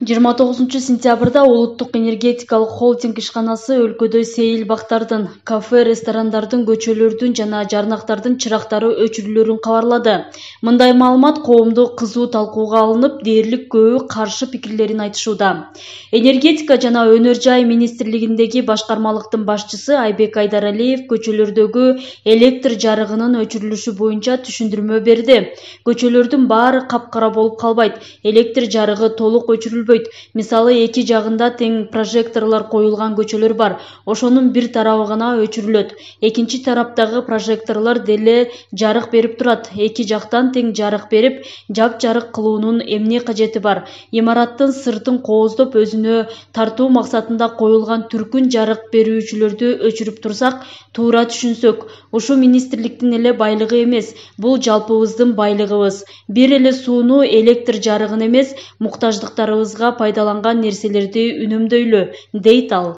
29-сентябрда Улуттук энергетикалык холдинг ишканасы өлкөдө сейил бактардын, кафе, ресторандардын, көчөлөрдүн жана жарнактардын чырактары өчүрүлөрүн кабарлады. Мындай маалымат коомдук кызуу талкууга алынып, дээрлик көбү каршы пикирлерин айтышууда. Энергетика жана өнөр жай министрлигиндеги башкармалыктын башчысы Айбек Айдаралиев көчөлөрдөгү электр жарыгынын өчүрүлүшү боюнча түшүндүрмө берди. Көчөлөрдүн баары капкара болуп калбайт, электр жарыгы толук өчүрүлбөйт. Мисалы, эки жагында тең прожекторлор коюлган көчөлөр бар. Ошонун бир тарабы гана өчүрүлөт. Экинчи тараптагы прожекторлор деле жарык берип турат. Эки жактан тең жарык берип, жап-жарык кылуунун эмне кажети бар? Имараттын сыртын кооздоп өзүнө тартуу максатында коюлган түркүн жарык берүүчүлөрдү өчүрүп турсак, туура түшүнсөк, ушу министрликтин эле байлыгы эмес, бул жалпыбыздын байлыгыбыз. Бир эле сууну, электр жарыгын эмес, муктаждыктарыбызга пайдаланган нерселерди үнөмдөйлү, дейт ал.